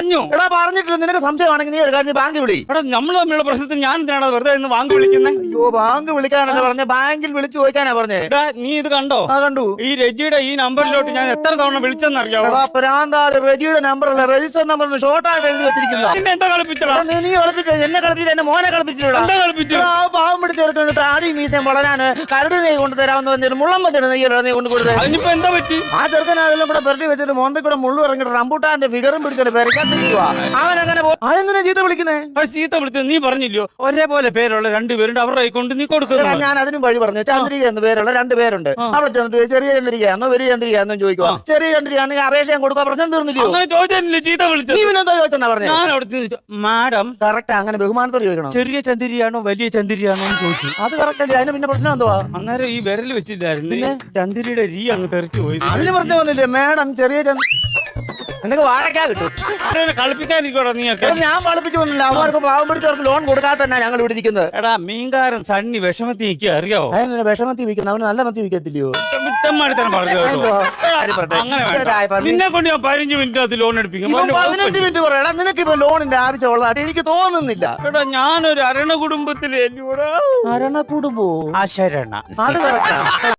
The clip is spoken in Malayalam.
പറഞ്ഞു. എടാ പറഞ്ഞിട്ടില്ല. നിനക്ക് സംശയമാണെങ്കിൽ നീ ഒരു കാര്യം ബാങ്ക് വിളി. എടാ നമ്മൾ തമ്മിലുള്ള പ്രശ്നത്തിൽ ഞാൻ എന്തിനാണ് വെറുതെ ഇന്ന് ബാങ്ക് വിളിക്കുന്നത്? അയ്യോ ബാങ്ക് വിളിക്കാനല്ല പറഞ്ഞ, ബാങ്കിൽ വിളിച്ചു ചോദിക്കാനാ പറഞ്ഞേ. എടാ നീ ഇത് കണ്ടോ? ആ കണ്ടു. ഈ രജിയുടെ ഈ നമ്പറിലോട്ട് ഞാൻ എത്ര തവണ വിളിച്ചെന്ന് അറിയാവോ? പ്രാന്താല് റെജിയുടെ നമ്പർ അല്ല, രജിസ്റ്റർ നമ്പർ ഷോർട്ടായിട്ട് എഴുതി വെച്ചിരിക്കുന്ന. നിന്നെ എന്താ കളിപ്പിച്ചടാ? നീ കളിപ്പിച്ച എന്നെ കളിപ്പിച്ച എന്നെ മോനെ കളിപ്പിച്ചിട്ടാ. എന്താ കളിപ്പിച്ചു? പാവം പിടിച്ചെടുത്തോണ്ട് താടി മീശം വളരാന് കരട് നെയ്യ് കൊണ്ട് തരാമെന്ന് പറഞ്ഞിട്ട് മുള്ളമ്പത്തിന് നെയ്യല്ലോ നീ കൊണ്ട് കൊടുത്തത്. അതിനിപ്പോ എന്താ പറ്റി? ആ ചെറുക്കൻ അതെല്ലാം കൂടെ പെരട്ടി വെച്ചിട്ട് മോന്തി കൂടെ മുള്ളു ഇറങ്ങിട്ട് റംബൂട്ടാന്റെ ഫിഗറും പിടിച്ചിട്ട് പെരക്കാത്തിരിക്കുക. അവൻ അങ്ങനെ അതെന്തിനാ ചീത്ത വിളിക്കുന്നേ? അത് ചീത്ത വിളിച്ചത് നീ പറഞ്ഞില്ലയോ? ഒരേപോലെ പേരുള്ള രണ്ടുപേരുണ്ട്, അവരുടെ കൈ കൊണ്ട് നീ കൊടുക്കുന്നു. ഞാൻ അതിനും വഴി പറഞ്ഞു. ചന്ദ്രിക എന്ന് പേരുള്ള 2 പേരുണ്ട്. അവിടെ ചെന്നിട്ട് ചെറിയ ചന്ദ്രികയാണോ വലിയ ചന്ദ്രികയാണോ ചോദിക്കുക. ചെറിയ ചന്ദ്രികയാണെങ്കിൽ അപേക്ഷ കൊടുക്കുക, പ്രശ്നം തീർന്നില്ലയോ? അങ്ങനെ ചോദിച്ചില്ലേ ചീത്ത വിളിച്ചത്? നീ പിന്നെന്തോ ചോദിച്ചെന്നാ പറഞ്ഞേ? ഞാൻ അവിടെ ചോദിച്ചു, മാഡം കറക്റ്റ് അങ്ങനെ ബഹുമാനത്തോട് ചോദിക്കണം. ചെറിയ ചന്ദ്രിയാണോ വലിയ ചന്ദ്രിയാണോ എന്ന് ചോദിച്ചു. അത് കറക്റ്റ് അല്ലേ? അതിന് പിന്നെ പ്രശ്നം എന്തുവാ? അന്നേരം ഈ വിരൽ വെച്ചില്ലായിരുന്നു, ചന്ദ്രിയുടെ രീ അങ്ങ് തെറിച്ചു പോയി. അതിന് പ്രശ്നം വന്നില്ലേ? മേഡം ചെറിയ എനിക്ക് വാഴക്കാ കിട്ടും. കളിപ്പിക്കാനിരിക്കോടാ നീയൊക്കെ. ഞാൻ വളപ്പിച്ചു വന്നില്ല. അവർക്ക് പാവം പിടിച്ചവർക്ക് ലോൺ കൊടുക്കാതെ തന്നെ ഞങ്ങൾ ഇവിടെ ഇരിക്കുന്നത്. എടാ മീൻകാരൻ സണ്ണി വിഷമത്തി നിൽക്കുക അറിയാവോ? അതിന് വിഷമത്തി വിൽക്കുന്നത് അവന് നല്ല മത്തി വിൽക്കത്തില്ലയോ? ചെമ്മാടിത്തരം പറഞ്ഞു കേട്ടോ. അങ്ങനെ വേണ്ട. നിന്നെ കൊണ്ട് ഞാൻ 15 മിനിറ്റ് ലോൺ എടുപ്പിക്കും. 15 മിനിറ്റ് പറയടാ. നിനക്ക് ഇപ്പൊ ലോണിന്റെ ആവശ്യമുള്ളതായിട്ട് എനിക്ക് തോന്നുന്നില്ല. എടാ ഞാനൊരു അരണ കുടുംബത്തിലെ അരണ കുടുംബോ? അശരണ. അത് കറക്റ്റാ.